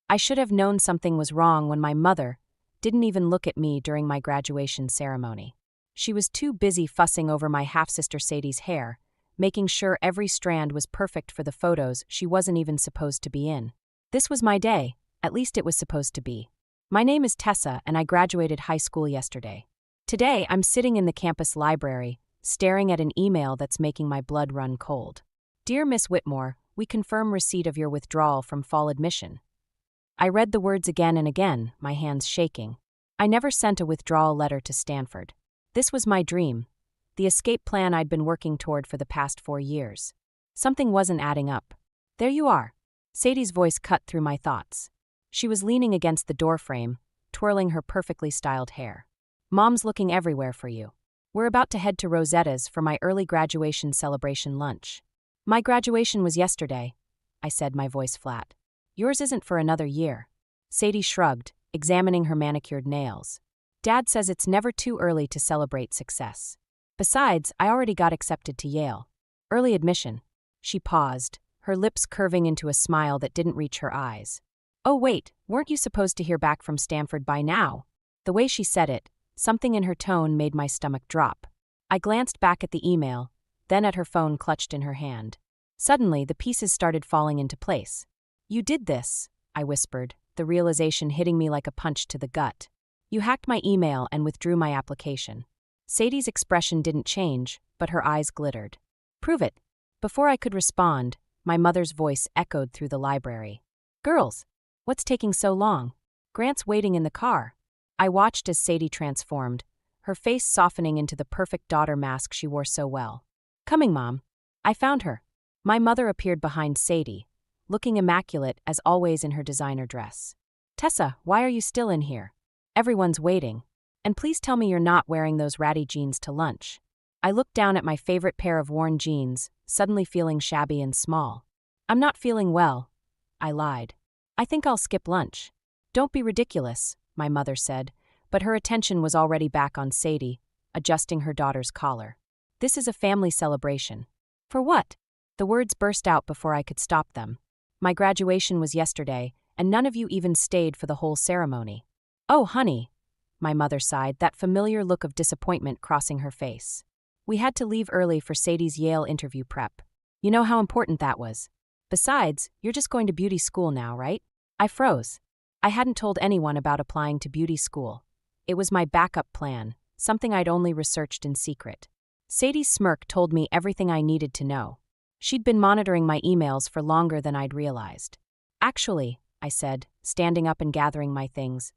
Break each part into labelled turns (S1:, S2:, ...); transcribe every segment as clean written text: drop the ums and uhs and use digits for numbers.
S1: I should have known something was wrong when my mother didn't even look at me during my graduation ceremony. She was too busy fussing over my half-sister Sadie's hair, making sure every strand was perfect for the photos she wasn't even supposed to be in. This was my day, at least it was supposed to be. My name is Tessa and I graduated high school yesterday. Today I'm sitting in the campus library, staring at an email that's making my blood run cold. Dear Miss Whitmore, we confirm receipt of your withdrawal from fall admission. I read the words again and again, my hands shaking. I never sent a withdrawal letter to Stanford. This was my dream, the escape plan I'd been working toward for the past 4 years. Something wasn't adding up. There you are. Sadie's voice cut through my thoughts. She was leaning against the doorframe, twirling her perfectly styled hair. Mom's looking everywhere for you. We're about to head to Rosetta's for my early graduation celebration lunch. My graduation was yesterday, I said, my voice flat. Yours isn't for another year. Sadie shrugged, examining her manicured nails. Dad says it's never too early to celebrate success. Besides, I already got accepted to Yale. Early admission. She paused, her lips curving into a smile that didn't reach her eyes. Oh wait, weren't you supposed to hear back from Stanford by now? The way she said it, something in her tone made my stomach drop. I glanced back at the email, then at her phone clutched in her hand. Suddenly, the pieces started falling into place. You did this, I whispered, the realization hitting me like a punch to the gut. You hacked my email and withdrew my application. Sadie's expression didn't change, but her eyes glittered. Prove it. Before I could respond, my mother's voice echoed through the library. Girls, what's taking so long? Grant's waiting in the car. I watched as Sadie transformed, her face softening into the perfect daughter mask she wore so well. Coming, Mom. I found her. My mother appeared behind Sadie, looking immaculate as always in her designer dress. Tessa, why are you still in here? Everyone's waiting. And please tell me you're not wearing those ratty jeans to lunch. I looked down at my favorite pair of worn jeans, suddenly feeling shabby and small. I'm not feeling well, I lied. I think I'll skip lunch. Don't be ridiculous, my mother said, but her attention was already back on Sadie, adjusting her daughter's collar. This is a family celebration. For what? The words burst out before I could stop them. My graduation was yesterday, and none of you even stayed for the whole ceremony. Oh, honey, my mother sighed, that familiar look of disappointment crossing her face. We had to leave early for Sadie's Yale interview prep. You know how important that was. Besides, you're just going to beauty school now, right? I froze. I hadn't told anyone about applying to beauty school. It was my backup plan, something I'd only researched in secret. Sadie's smirk told me everything I needed to know. She'd been monitoring my emails for longer than I'd realized. Actually, I said, standing up and gathering my things,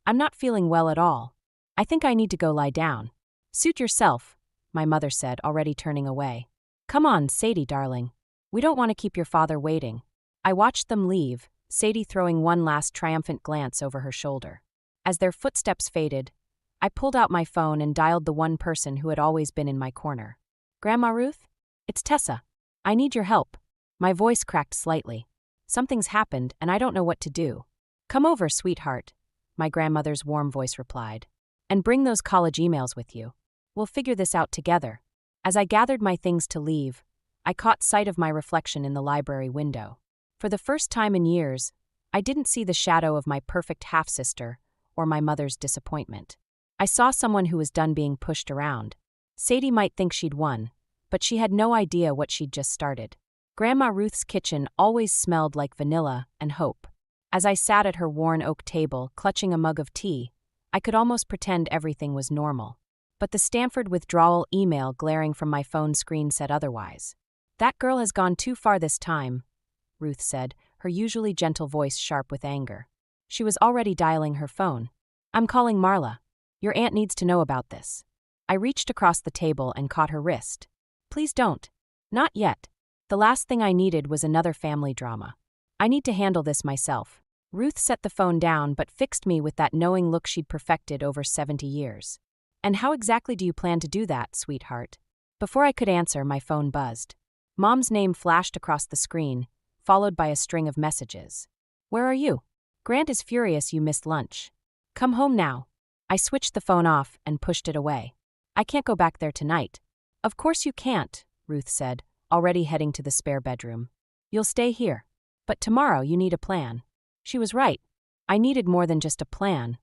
S1: I'm not feeling well at all. I think I need to go lie down. Suit yourself, my mother said, already turning away. Come on, Sadie, darling. We don't want to keep your father waiting. I watched them leave, Sadie throwing one last triumphant glance over her shoulder. As their footsteps faded, I pulled out my phone and dialed the one person who had always been in my corner. Grandma Ruth? It's Tessa. I need your help. My voice cracked slightly. Something's happened and I don't know what to do. Come over, sweetheart, my grandmother's warm voice replied. And bring those college emails with you. We'll figure this out together. As I gathered my things to leave, I caught sight of my reflection in the library window. For the first time in years, I didn't see the shadow of my perfect half-sister or my mother's disappointment. I saw someone who was done being pushed around. Sadie might think she'd won, but she had no idea what she'd just started. Grandma Ruth's kitchen always smelled like vanilla and hope. As I sat at her worn oak table, clutching a mug of tea, I could almost pretend everything was normal. But the Stanford withdrawal email glaring from my phone screen said otherwise. That girl has gone too far this time, Ruth said, her usually gentle voice sharp with anger. She was already dialing her phone. I'm calling Marla. Your aunt needs to know about this. I reached across the table and caught her wrist. Please don't. Not yet. The last thing I needed was another family drama. I need to handle this myself. Ruth set the phone down but fixed me with that knowing look she'd perfected over 70 years. And how exactly do you plan to do that, sweetheart? Before I could answer, my phone buzzed. Mom's name flashed across the screen, followed by a string of messages. Where are you? Grant is furious you missed lunch. Come home now. I switched the phone off and pushed it away. I can't go back there tonight. Of course you can't, Ruth said, already heading to the spare bedroom. You'll stay here. But tomorrow you need a plan. She was right. I needed more than just a plan.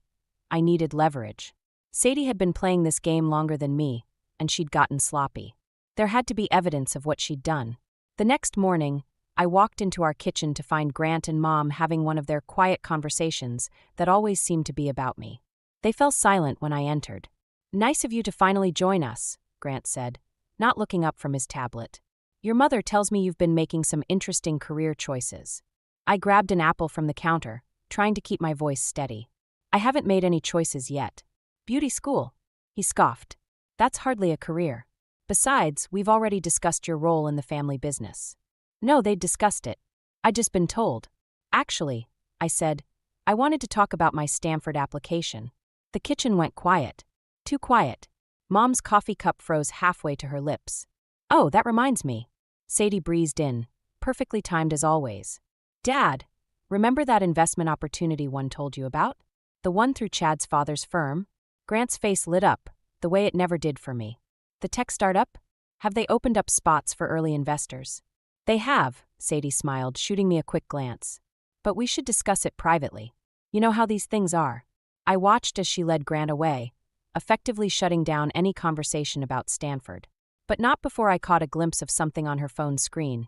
S1: I needed leverage. Sadie had been playing this game longer than me, and she'd gotten sloppy. There had to be evidence of what she'd done. The next morning, I walked into our kitchen to find Grant and Mom having one of their quiet conversations that always seemed to be about me. They fell silent when I entered. "Nice of you to finally join us," Grant said, not looking up from his tablet. "Your mother tells me you've been making some interesting career choices." I grabbed an apple from the counter, trying to keep my voice steady. "I haven't made any choices yet." "Beauty school," he scoffed. "That's hardly a career. Besides, we've already discussed your role in the family business." No, they'd discussed it. I'd just been told. "Actually," I said, "I wanted to talk about my Stanford application." The kitchen went quiet. Too quiet. Mom's coffee cup froze halfway to her lips. "Oh, that reminds me." Sadie breezed in, perfectly timed as always. "Dad, remember that investment opportunity one told you about? The one through Chad's father's firm?" Grant's face lit up, the way it never did for me. "The tech startup? Have they opened up spots for early investors?" "They have," Sadie smiled, shooting me a quick glance. "But we should discuss it privately. You know how these things are." I watched as she led Grant away, effectively shutting down any conversation about Stanford. But not before I caught a glimpse of something on her phone screen.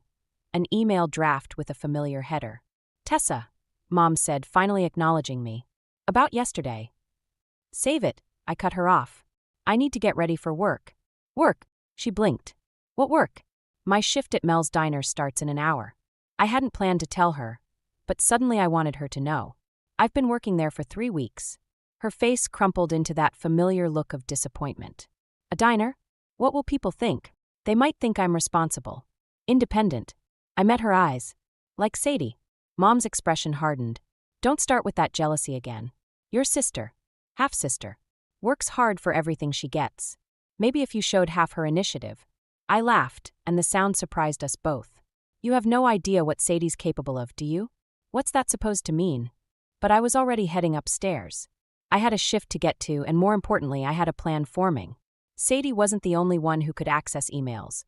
S1: An email draft with a familiar header. "Tessa," Mom said, finally acknowledging me. "About yesterday." "Save it," I cut her off. "I need to get ready for work." "Work?" She blinked. "What work?" "My shift at Mel's Diner starts in an hour." I hadn't planned to tell her, but suddenly I wanted her to know. "I've been working there for 3 weeks. Her face crumpled into that familiar look of disappointment. "A diner? What will people think? They might think I'm responsible. Independent." I met her eyes. "Like Sadie." Mom's expression hardened. "Don't start with that jealousy again. Your sister, half-sister, works hard for everything she gets. Maybe if you showed half her initiative." I laughed, and the sound surprised us both. "You have no idea what Sadie's capable of, do you?" "What's that supposed to mean?" But I was already heading upstairs. I had a shift to get to, and more importantly, I had a plan forming. Sadie wasn't the only one who could access emails,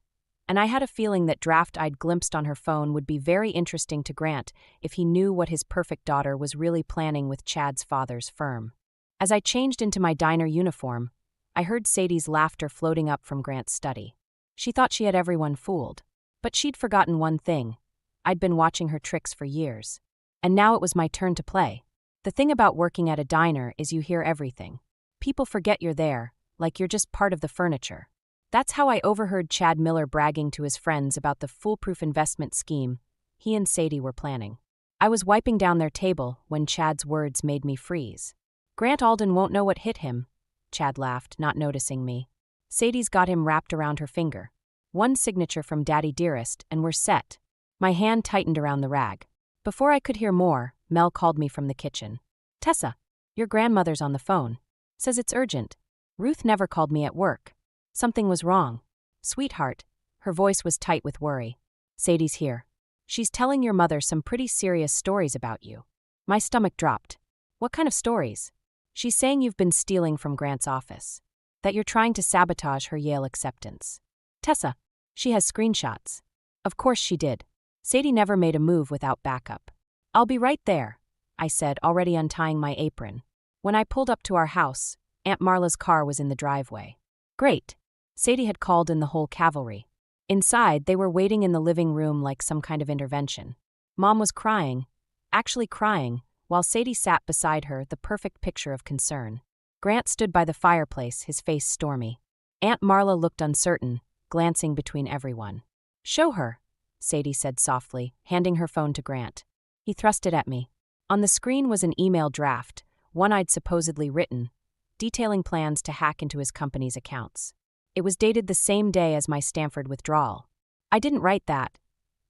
S1: and I had a feeling that draft I'd glimpsed on her phone would be very interesting to Grant if he knew what his perfect daughter was really planning with Chad's father's firm. As I changed into my diner uniform, I heard Sadie's laughter floating up from Grant's study. She thought she had everyone fooled. But she'd forgotten one thing. I'd been watching her tricks for years. And now it was my turn to play. The thing about working at a diner is you hear everything. People forget you're there, like you're just part of the furniture. That's how I overheard Chad Miller bragging to his friends about the foolproof investment scheme he and Sadie were planning. I was wiping down their table when Chad's words made me freeze. "Grant Alden won't know what hit him," Chad laughed, not noticing me. "Sadie's got him wrapped around her finger. One signature from Daddy Dearest, and we're set." My hand tightened around the rag. Before I could hear more, Mel called me from the kitchen. "Tessa, your grandmother's on the phone. Says it's urgent. Ruth never called me at work." Something was wrong. "Sweetheart," her voice was tight with worry. "Sadie's here. She's telling your mother some pretty serious stories about you." My stomach dropped. "What kind of stories?" "She's saying you've been stealing from Grant's office. That you're trying to sabotage her Yale acceptance." "Tessa, she has screenshots." "Of course she did. Sadie never made a move without backup." "I'll be right there," I said, already untying my apron. When I pulled up to our house, Aunt Marla's car was in the driveway. Great. Sadie had called in the whole cavalry. Inside, they were waiting in the living room like some kind of intervention. Mom was crying, actually crying, while Sadie sat beside her, the perfect picture of concern. Grant stood by the fireplace, his face stormy. Aunt Marla looked uncertain, glancing between everyone. "Show her," Sadie said softly, handing her phone to Grant. He thrust it at me. On the screen was an email draft, one I'd supposedly written, detailing plans to hack into his company's accounts. It was dated the same day as my Stanford withdrawal. "I didn't write that,"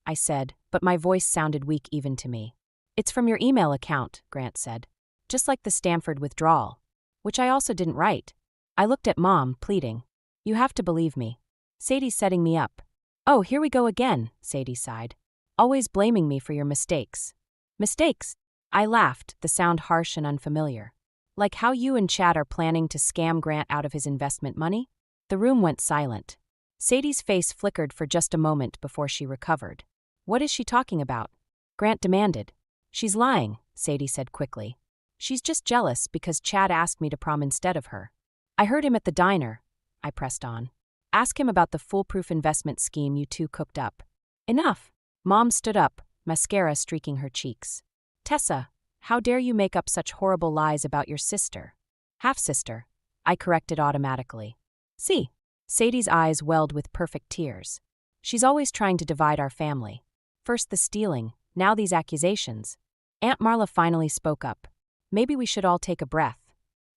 S1: I said, but my voice sounded weak even to me. "It's from your email account," Grant said. "Just like the Stanford withdrawal." Which I also didn't write. I looked at Mom, pleading. "You have to believe me. Sadie's setting me up." "Oh, here we go again," Sadie sighed. "Always blaming me for your mistakes." "Mistakes?" I laughed, the sound harsh and unfamiliar. "Like how you and Chad are planning to scam Grant out of his investment money?" The room went silent. Sadie's face flickered for just a moment before she recovered. "What is she talking about?" Grant demanded. "She's lying," Sadie said quickly. She's just jealous because Chad asked me to prom instead of her. I heard him at the diner, I pressed on. Ask him about the foolproof investment scheme you two cooked up. Enough. Mom stood up, mascara streaking her cheeks. Tessa, how dare you make up such horrible lies about your sister? Half-sister, I corrected automatically. See. Sadie's eyes welled with perfect tears. She's always trying to divide our family. First the stealing, now these accusations. Aunt Marla finally spoke up. Maybe we should all take a breath.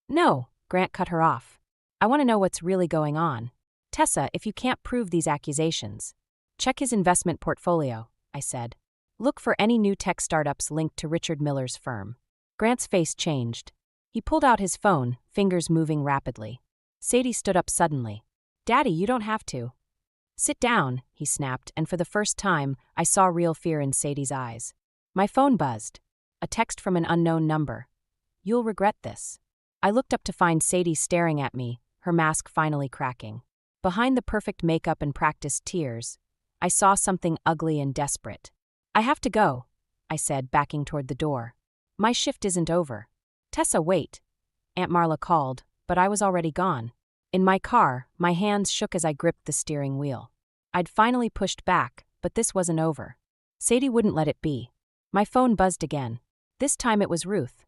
S1: No, Grant cut her off. I want to know what's really going on. Tessa, if you can't prove these accusations, check his investment portfolio, I said. Look for any new tech startups linked to Richard Miller's firm. Grant's face changed. He pulled out his phone, fingers moving rapidly. Sadie stood up suddenly. Daddy, you don't have to. Sit down, he snapped, and for the first time, I saw real fear in Sadie's eyes. My phone buzzed. A text from an unknown number. You'll regret this. I looked up to find Sadie staring at me, her mask finally cracking. Behind the perfect makeup and practiced tears, I saw something ugly and desperate. I have to go, I said, backing toward the door. My shift isn't over. Tessa, wait. Aunt Marla called, but I was already gone. In my car, my hands shook as I gripped the steering wheel. I'd finally pushed back, but this wasn't over. Sadie wouldn't let it be. My phone buzzed again. This time it was Ruth.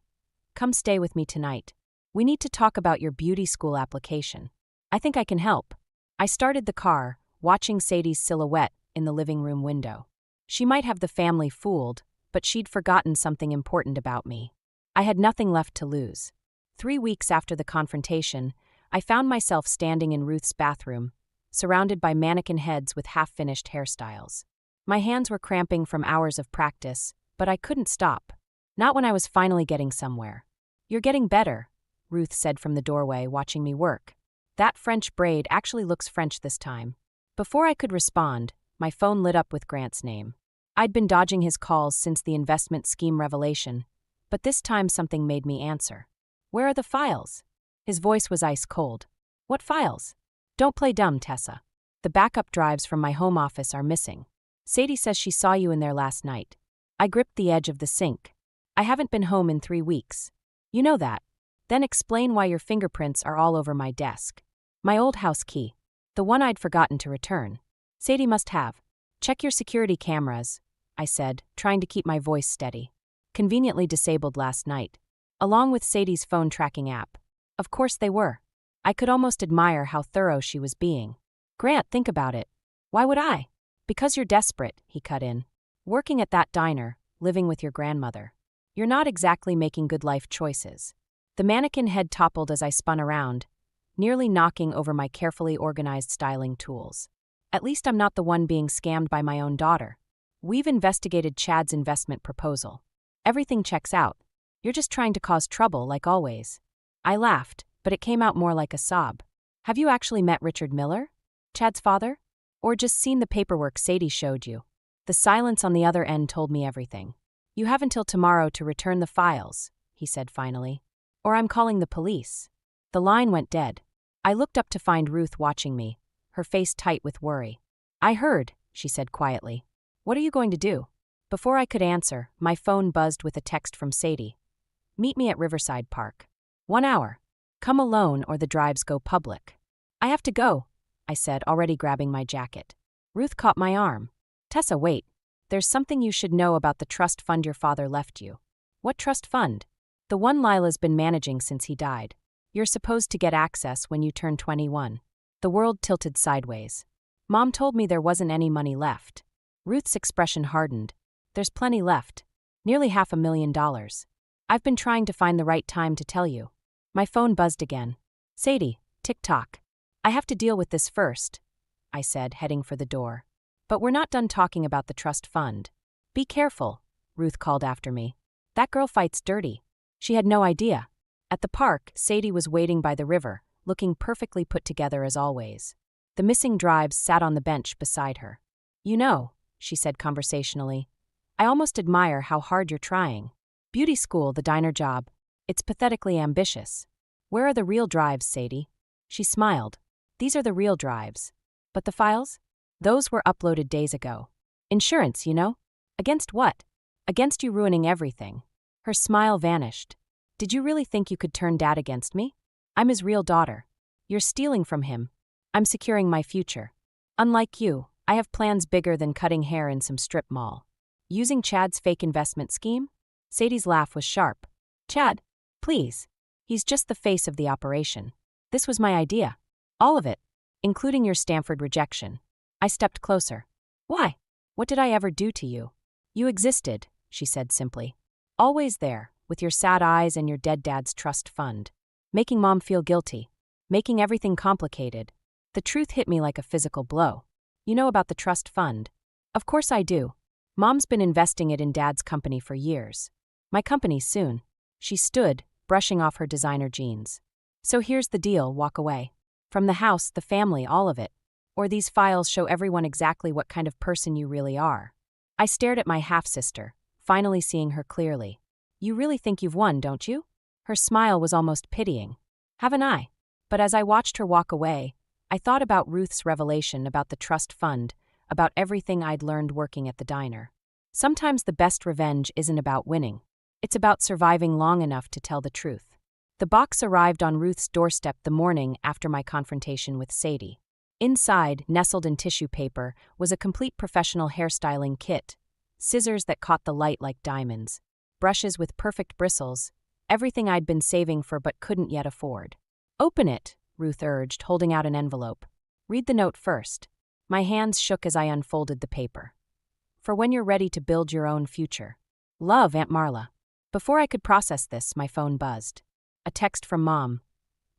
S1: Come stay with me tonight. We need to talk about your beauty school application. I think I can help. I started the car, watching Sadie's silhouette in the living room window. She might have the family fooled, but she'd forgotten something important about me. I had nothing left to lose. 3 weeks after the confrontation, I found myself standing in Ruth's bathroom, surrounded by mannequin heads with half-finished hairstyles. My hands were cramping from hours of practice, but I couldn't stop. Not when I was finally getting somewhere. You're getting better, Ruth said from the doorway, watching me work. That French braid actually looks French this time. Before I could respond, my phone lit up with Grant's name. I'd been dodging his calls since the investment scheme revelation, but this time something made me answer. Where are the files? His voice was ice cold. What files? Don't play dumb, Tessa. The backup drives from my home office are missing. Sadie says she saw you in there last night. I gripped the edge of the sink. I haven't been home in 3 weeks. You know that. Then explain why your fingerprints are all over my desk. My old house key. The one I'd forgotten to return. Sadie must have. Check your security cameras, I said, trying to keep my voice steady. Conveniently disabled last night. Along with Sadie's phone tracking app. Of course they were. I could almost admire how thorough she was being. Grant, think about it. Why would I? Because you're desperate, he cut in. Working at that diner, living with your grandmother. You're not exactly making good life choices. The mannequin head toppled as I spun around, nearly knocking over my carefully organized styling tools. At least I'm not the one being scammed by my own daughter. We've investigated Chad's investment proposal. Everything checks out. You're just trying to cause trouble, like always. I laughed, but it came out more like a sob. Have you actually met Richard Miller? Chad's father? Or just seen the paperwork Sadie showed you? The silence on the other end told me everything. You have until tomorrow to return the files, he said finally. Or I'm calling the police. The line went dead. I looked up to find Ruth watching me, her face tight with worry. I heard, she said quietly. What are you going to do? Before I could answer, my phone buzzed with a text from Sadie. Meet me at Riverside Park. 1 hour. Come alone or the drives go public. I have to go, I said, already grabbing my jacket. Ruth caught my arm. Tessa, wait. There's something you should know about the trust fund your father left you. What trust fund? The one Lila's been managing since he died. You're supposed to get access when you turn 21. The world tilted sideways. Mom told me there wasn't any money left. Ruth's expression hardened. There's plenty left. Nearly $500,000. I've been trying to find the right time to tell you. My phone buzzed again. Sadie, tick-tock. I have to deal with this first, I said, heading for the door. But we're not done talking about the trust fund. Be careful, Ruth called after me. That girl fights dirty. She had no idea. At the park, Sadie was waiting by the river, looking perfectly put together as always. The missing drives sat on the bench beside her. You know, she said conversationally, I almost admire how hard you're trying. Beauty school, the diner job. It's pathetically ambitious. Where are the real drives, Sadie? She smiled. These are the real drives. But the files? Those were uploaded days ago. Insurance, you know? Against what? Against you ruining everything. Her smile vanished. Did you really think you could turn Dad against me? I'm his real daughter. You're stealing from him. I'm securing my future. Unlike you, I have plans bigger than cutting hair in some strip mall. Using Chad's fake investment scheme? Sadie's laugh was sharp. Chad, please. He's just the face of the operation. This was my idea. All of it, including your Stanford rejection. I stepped closer. Why? What did I ever do to you? You existed, she said simply. Always there, with your sad eyes and your dead dad's trust fund. Making Mom feel guilty. Making everything complicated. The truth hit me like a physical blow. You know about the trust fund? Of course I do. Mom's been investing it in Dad's company for years. My company soon. She stood, brushing off her designer jeans. So here's the deal, walk away. From the house, the family, all of it. Or these files show everyone exactly what kind of person you really are. I stared at my half-sister, finally seeing her clearly. You really think you've won, don't you? Her smile was almost pitying. Haven't I? But as I watched her walk away, I thought about Ruth's revelation about the trust fund, about everything I'd learned working at the diner. Sometimes the best revenge isn't about winning. It's about surviving long enough to tell the truth. The box arrived on Ruth's doorstep the morning after my confrontation with Sadie. Inside, nestled in tissue paper, was a complete professional hairstyling kit. Scissors that caught the light like diamonds. Brushes with perfect bristles. Everything I'd been saving for but couldn't yet afford. Open it, Ruth urged, holding out an envelope. Read the note first. My hands shook as I unfolded the paper. For when you're ready to build your own future. Love, Aunt Marla. Before I could process this, my phone buzzed. A text from Mom.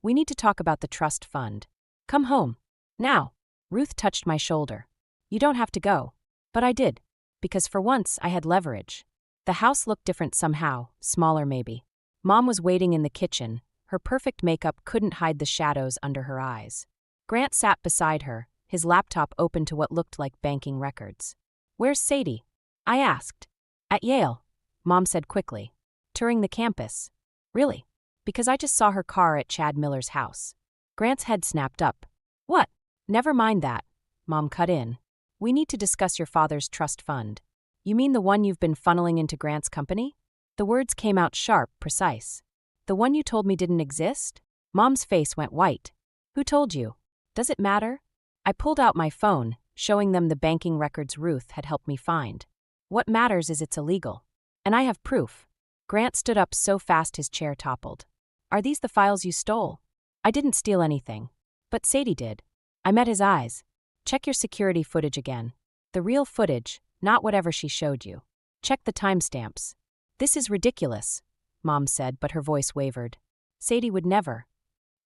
S1: We need to talk about the trust fund. Come home. Now. Ruth touched my shoulder. You don't have to go. But I did. Because for once, I had leverage. The house looked different somehow, smaller maybe. Mom was waiting in the kitchen. Her perfect makeup couldn't hide the shadows under her eyes. Grant sat beside her, his laptop open to what looked like banking records. Where's Sadie? I asked. At Yale, Mom said quickly. Touring the campus. Really? Because I just saw her car at Chad Miller's house. Grant's head snapped up. What? Never mind that. Mom cut in. We need to discuss your father's trust fund. You mean the one you've been funneling into Grant's company? The words came out sharp, precise. The one you told me didn't exist? Mom's face went white. Who told you? Does it matter? I pulled out my phone, showing them the banking records Ruth had helped me find. What matters is it's illegal. And I have proof. Grant stood up so fast his chair toppled. Are these the files you stole? I didn't steal anything. But Sadie did. I met his eyes. Check your security footage again. The real footage, not whatever she showed you. Check the timestamps. This is ridiculous, Mom said, but her voice wavered. Sadie would never.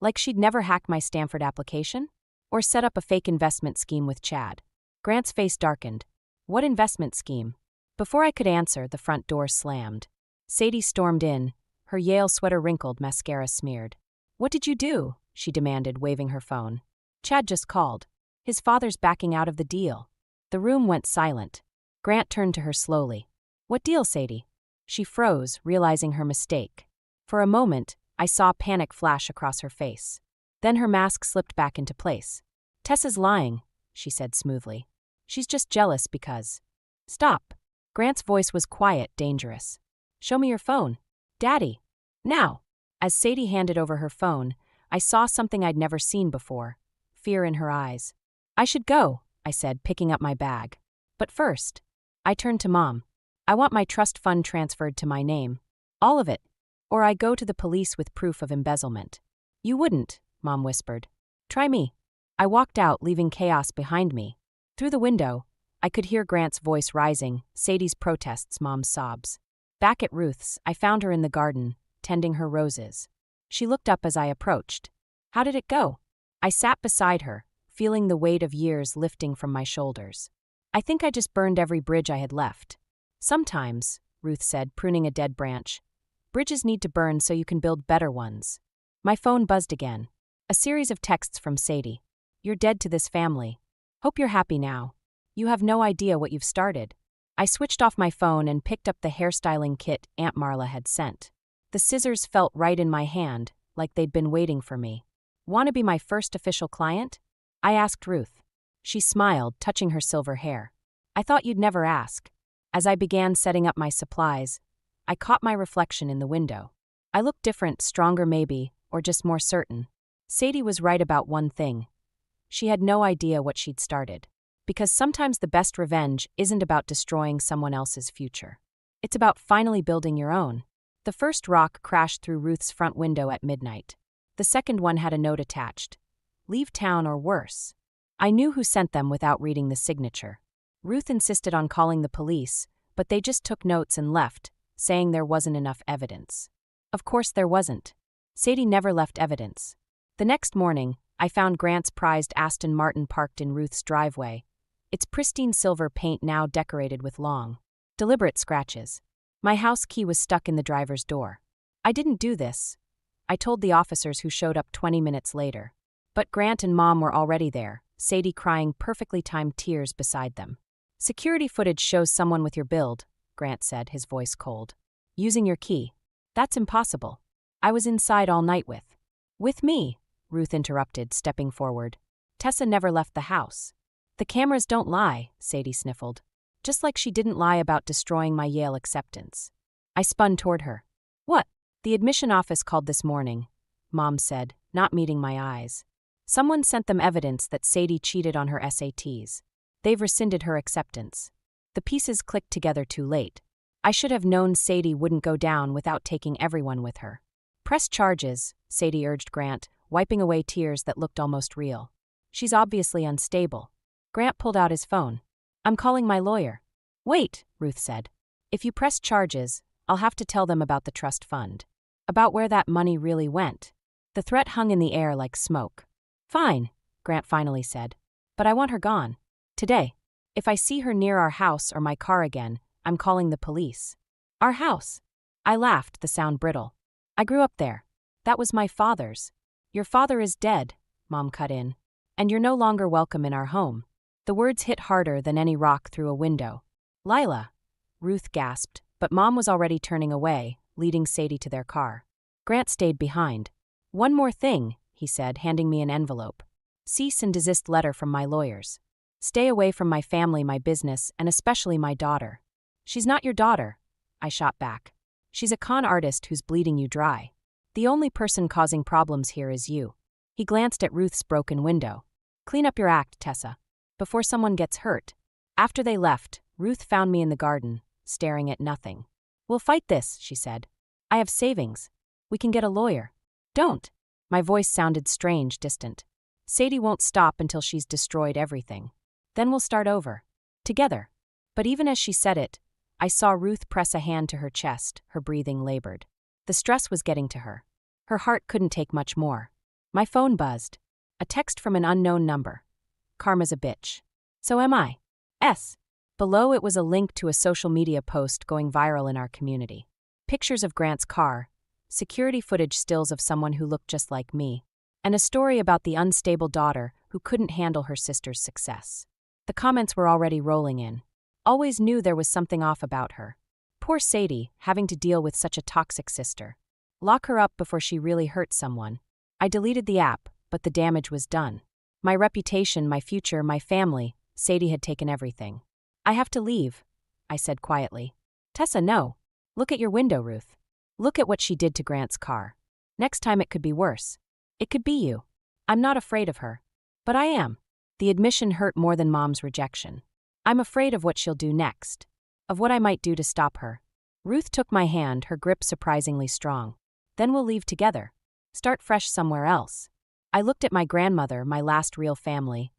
S1: Like she'd never hack my Stanford application? Or set up a fake investment scheme with Chad. Grant's face darkened. What investment scheme? Before I could answer, the front door slammed. Sadie stormed in, her Yale sweater wrinkled, mascara smeared. What did you do? She demanded, waving her phone. Chad just called. His father's backing out of the deal. The room went silent. Grant turned to her slowly. What deal, Sadie? She froze, realizing her mistake. For a moment, I saw panic flash across her face. Then her mask slipped back into place. Tessa's lying, she said smoothly. She's just jealous because... Stop. Grant's voice was quiet, dangerous. Show me your phone. Daddy. Now. As Sadie handed over her phone, I saw something I'd never seen before. Fear in her eyes. I should go, I said, picking up my bag. But first, I turned to Mom. I want my trust fund transferred to my name. All of it. Or I go to the police with proof of embezzlement. You wouldn't, Mom whispered. Try me. I walked out, leaving chaos behind me. Through the window, I could hear Grant's voice rising, Sadie's protests, Mom's sobs. Back at Ruth's, I found her in the garden, tending her roses. She looked up as I approached. How did it go? I sat beside her, feeling the weight of years lifting from my shoulders. I think I just burned every bridge I had left. Sometimes, Ruth said, pruning a dead branch, bridges need to burn so you can build better ones. My phone buzzed again. A series of texts from Sadie. You're dead to this family. Hope you're happy now. You have no idea what you've started. I switched off my phone and picked up the hairstyling kit Aunt Marla had sent. The scissors felt right in my hand, like they'd been waiting for me. Want to be my first official client? I asked Ruth. She smiled, touching her silver hair. I thought you'd never ask. As I began setting up my supplies, I caught my reflection in the window. I looked different, stronger maybe, or just more certain. Sadie was right about one thing. She had no idea what she'd started. Because sometimes the best revenge isn't about destroying someone else's future. It's about finally building your own. The first rock crashed through Ruth's front window at midnight. The second one had a note attached. Leave town or worse. I knew who sent them without reading the signature. Ruth insisted on calling the police, but they just took notes and left, saying there wasn't enough evidence. Of course there wasn't. Sadie never left evidence. The next morning, I found Grant's prized Aston Martin parked in Ruth's driveway, its pristine silver paint now decorated with long, deliberate scratches. My house key was stuck in the driver's door. I didn't do this. I told the officers who showed up 20 minutes later. But Grant and Mom were already there, Sadie crying perfectly timed tears beside them. Security footage shows someone with your build, Grant said, his voice cold. Using your key. That's impossible. I was inside all night with. With me, Ruth interrupted, stepping forward. Tessa never left the house. The cameras don't lie, Sadie sniffled. Just like she didn't lie about destroying my Yale acceptance. I spun toward her. What? The admission office called this morning, Mom said, not meeting my eyes. Someone sent them evidence that Sadie cheated on her SATs. They've rescinded her acceptance. The pieces clicked together too late. I should have known Sadie wouldn't go down without taking everyone with her. Press charges, Sadie urged Grant, wiping away tears that looked almost real. She's obviously unstable. Grant pulled out his phone. I'm calling my lawyer. Wait, Ruth said. If you press charges, I'll have to tell them about the trust fund. About where that money really went. The threat hung in the air like smoke. Fine, Grant finally said. But I want her gone. Today. If I see her near our house or my car again, I'm calling the police. Our house. I laughed, the sound brittle. I grew up there. That was my father's. Your father is dead, Mom cut in. And you're no longer welcome in our home. The words hit harder than any rock through a window. Lila, Ruth gasped, but Mom was already turning away, leading Sadie to their car. Grant stayed behind. One more thing, he said, handing me an envelope. Cease and desist letter from my lawyers. Stay away from my family, my business, and especially my daughter. She's not your daughter, I shot back. She's a con artist who's bleeding you dry. The only person causing problems here is you. He glanced at Ruth's broken window. Clean up your act, Tessa. Before someone gets hurt. After they left, Ruth found me in the garden, staring at nothing. We'll fight this, she said. I have savings. We can get a lawyer. Don't. My voice sounded strange, distant. Sadie won't stop until she's destroyed everything. Then we'll start over. Together. But even as she said it, I saw Ruth press a hand to her chest, her breathing labored. The stress was getting to her. Her heart couldn't take much more. My phone buzzed. A text from an unknown number. Karma's a bitch. So am I. S. Below it was a link to a social media post going viral in our community. Pictures of Grant's car, security footage stills of someone who looked just like me, and a story about the unstable daughter who couldn't handle her sister's success. The comments were already rolling in. Always knew there was something off about her. Poor Sadie, having to deal with such a toxic sister. Lock her up before she really hurt someone. I deleted the app, but the damage was done. My reputation, my future, my family, Sadie had taken everything. I have to leave, I said quietly. Tessa, no. Look at your window, Ruth. Look at what she did to Grant's car. Next time it could be worse. It could be you. I'm not afraid of her. But I am. The admission hurt more than Mom's rejection. I'm afraid of what she'll do next. Of what I might do to stop her. Ruth took my hand, her grip surprisingly strong. Then we'll leave together. Start fresh somewhere else. I looked at my grandmother, my last real family,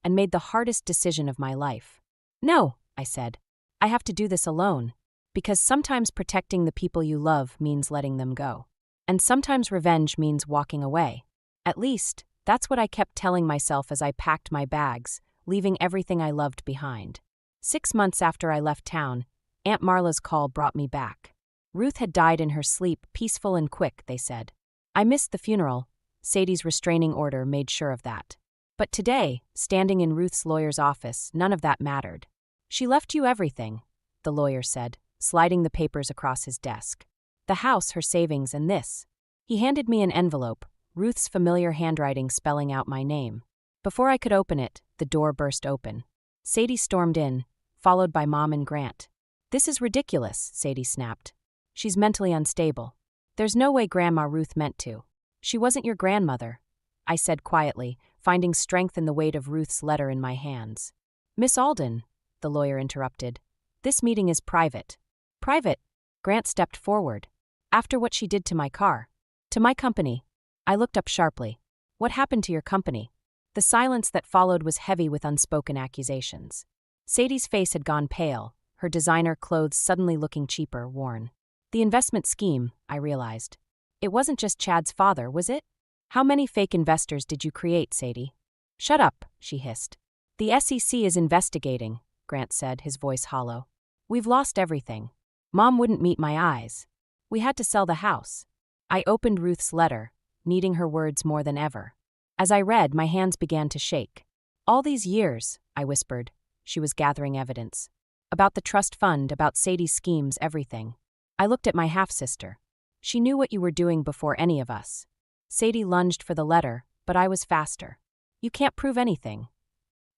S1: and made the hardest decision of my life. No, I said. I have to do this alone. Because sometimes protecting the people you love means letting them go. And sometimes revenge means walking away. At least, that's what I kept telling myself as I packed my bags, leaving everything I loved behind. 6 months after I left town, Aunt Marla's call brought me back. Ruth had died in her sleep, peaceful and quick, they said. I missed the funeral. Sadie's restraining order made sure of that. But today, standing in Ruth's lawyer's office, none of that mattered. She left you everything, the lawyer said, sliding the papers across his desk. The house, her savings, and this. He handed me an envelope, Ruth's familiar handwriting spelling out my name. Before I could open it, the door burst open. Sadie stormed in, followed by Mom and Grant. This is ridiculous, Sadie snapped. She's mentally unstable. There's no way Grandma Ruth meant to. She wasn't your grandmother, I said quietly, finding strength in the weight of Ruth's letter in my hands. Miss Alden, the lawyer interrupted. This meeting is private. Private? Grant stepped forward. After what she did to my car. To my company. I looked up sharply. What happened to your company? The silence that followed was heavy with unspoken accusations. Sadie's face had gone pale, her designer clothes suddenly looking cheaper, worn. The investment scheme, I realized. It wasn't just Chad's father, was it? How many fake investors did you create, Sadie? Shut up, she hissed. The SEC is investigating, Grant said, his voice hollow. We've lost everything. Mom wouldn't meet my eyes. We had to sell the house. I opened Ruth's letter, needing her words more than ever. As I read, my hands began to shake. All these years, I whispered. She was gathering evidence. About the trust fund, about Sadie's schemes, everything. I looked at my half-sister. She knew what you were doing before any of us. Sadie lunged for the letter, but I was faster. You can't prove anything.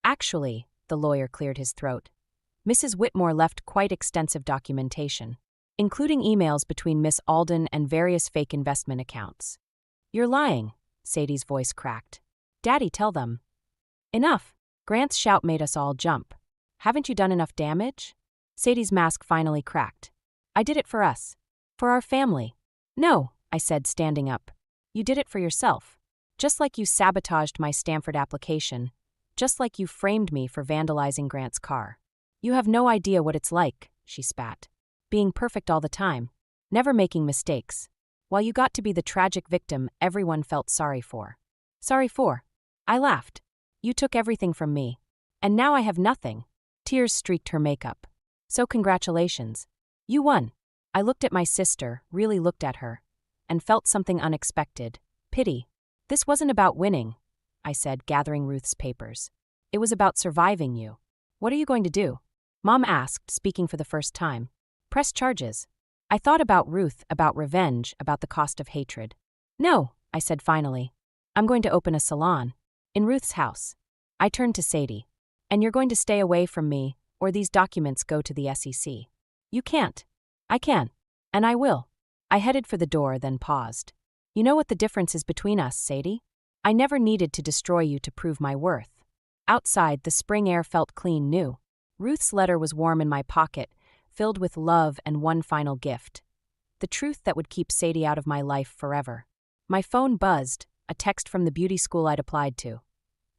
S1: Actually, the lawyer cleared his throat. Mrs. Whitmore left quite extensive documentation, including emails between Miss Alden and various fake investment accounts. You're lying, Sadie's voice cracked. Daddy, tell them. Enough. Grant's shout made us all jump. Haven't you done enough damage? Sadie's mask finally cracked. I did it for us. For our family. No, I said, standing up. You did it for yourself. Just like you sabotaged my Stanford application. Just like you framed me for vandalizing Grant's car. You have no idea what it's like, she spat. Being perfect all the time. Never making mistakes. While you got to be the tragic victim everyone felt sorry for. Sorry for? I laughed. You took everything from me. And now I have nothing. Tears streaked her makeup. So congratulations. You won. I looked at my sister, really looked at her, and felt something unexpected. Pity. This wasn't about winning, I said, gathering Ruth's papers. It was about surviving you. What are you going to do? Mom asked, speaking for the first time. Press charges. I thought about Ruth, about revenge, about the cost of hatred. No, I said finally. I'm going to open a salon. In Ruth's house. I turned to Sadie. And you're going to stay away from me, or these documents go to the SEC. You can't. I can. And I will. I headed for the door, then paused. You know what the difference is between us, Sadie? I never needed to destroy you to prove my worth. Outside, the spring air felt clean new. Ruth's letter was warm in my pocket, filled with love and one final gift. The truth that would keep Sadie out of my life forever. My phone buzzed, a text from the beauty school I'd applied to.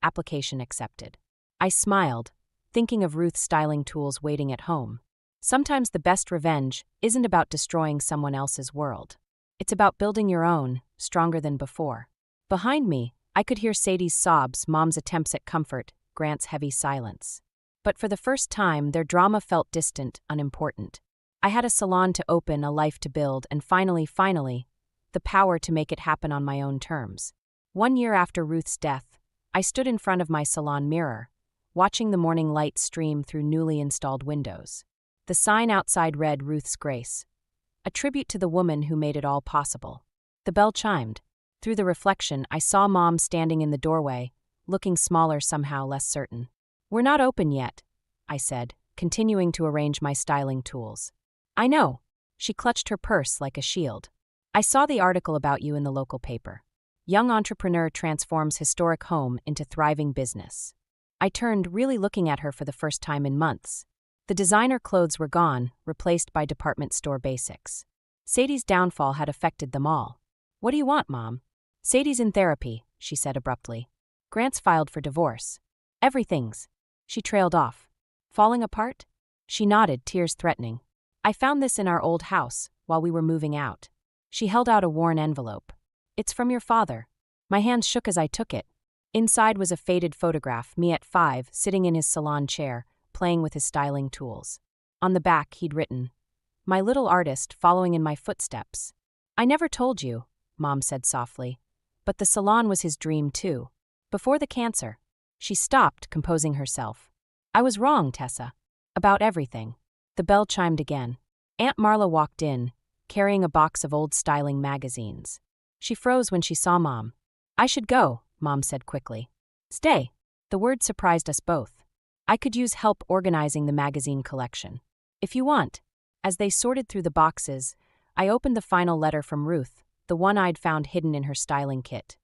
S1: Application accepted. I smiled, thinking of Ruth's styling tools waiting at home. Sometimes the best revenge isn't about destroying someone else's world. It's about building your own, stronger than before. Behind me, I could hear Sadie's sobs, Mom's attempts at comfort, Grant's heavy silence. But for the first time, their drama felt distant, unimportant. I had a salon to open, a life to build, and finally, the power to make it happen on my own terms. 1 year after Ruth's death, I stood in front of my salon mirror, watching the morning light stream through newly installed windows. The sign outside read Ruth's Grace, a tribute to the woman who made it all possible. The bell chimed. Through the reflection, I saw Mom standing in the doorway, looking smaller, somehow less certain. We're not open yet, I said, continuing to arrange my styling tools. I know. She clutched her purse like a shield. I saw the article about you in the local paper. Young entrepreneur transforms historic home into thriving business. I turned, really looking at her for the first time in months. The designer clothes were gone, replaced by department store basics. Sadie's downfall had affected them all. What do you want, Mom? Sadie's in therapy, she said abruptly. Grant's filed for divorce. Everything's. She trailed off. Falling apart? She nodded, tears threatening. I found this in our old house, while we were moving out. She held out a worn envelope. It's from your father. My hands shook as I took it. Inside was a faded photograph, me at 5, sitting in his salon chair, playing with his styling tools. On the back, he'd written, "My little artist following in my footsteps." I never told you, Mom said softly, but the salon was his dream too. Before the cancer. She stopped, composing herself. I was wrong, Tessa. About everything. The bell chimed again. Aunt Marla walked in, carrying a box of old styling magazines. She froze when she saw Mom. I should go, Mom said quickly. Stay. The word surprised us both. I could use help organizing the magazine collection. If you want. As they sorted through the boxes, I opened the final letter from Ruth, the one I'd found hidden in her styling kit.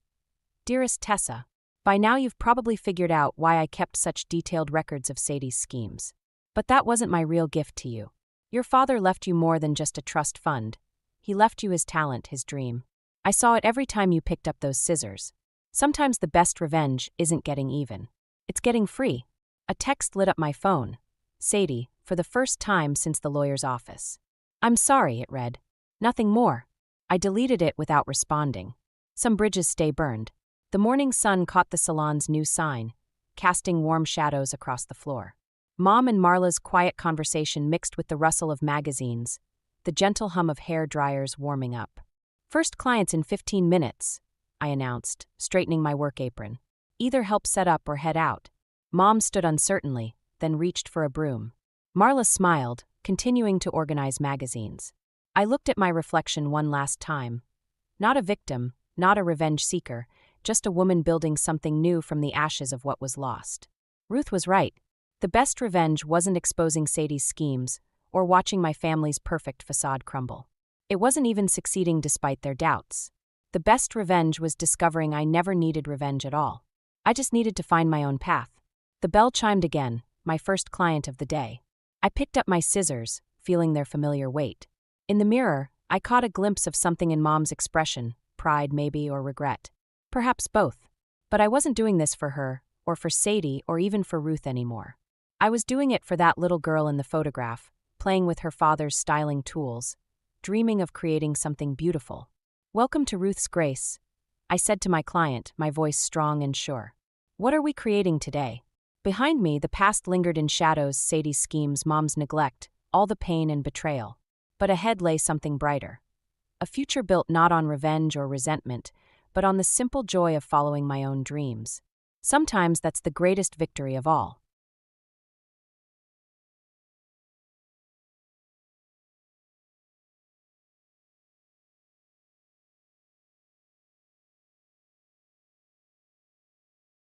S1: Dearest Tessa, by now you've probably figured out why I kept such detailed records of Sadie's schemes. But that wasn't my real gift to you. Your father left you more than just a trust fund. He left you his talent, his dream. I saw it every time you picked up those scissors. Sometimes the best revenge isn't getting even. It's getting free. A text lit up my phone. Sadie, for the first time since the lawyer's office. I'm sorry, it read. Nothing more. I deleted it without responding. Some bridges stay burned. The morning sun caught the salon's new sign, casting warm shadows across the floor. Mom and Marla's quiet conversation mixed with the rustle of magazines, the gentle hum of hair dryers warming up. First clients in 15 minutes, I announced, straightening my work apron. Either help set up or head out. Mom stood uncertainly, then reached for a broom. Marla smiled, continuing to organize magazines. I looked at my reflection one last time. Not a victim, not a revenge seeker, just a woman building something new from the ashes of what was lost. Ruth was right. The best revenge wasn't exposing Sadie's schemes or watching my family's perfect facade crumble. It wasn't even succeeding despite their doubts. The best revenge was discovering I never needed revenge at all. I just needed to find my own path. The bell chimed again, my first client of the day. I picked up my scissors, feeling their familiar weight. In the mirror, I caught a glimpse of something in Mom's expression, pride maybe or regret. Perhaps both. But I wasn't doing this for her, or for Sadie, or even for Ruth anymore. I was doing it for that little girl in the photograph, playing with her father's styling tools, dreaming of creating something beautiful. Welcome to Ruth's Grace, I said to my client, my voice strong and sure. What are we creating today? Behind me, the past lingered in shadows, Sadie's schemes, Mom's neglect, all the pain and betrayal. But ahead lay something brighter. A future built not on revenge or resentment, but on the simple joy of following my own dreams. Sometimes that's the greatest victory of all.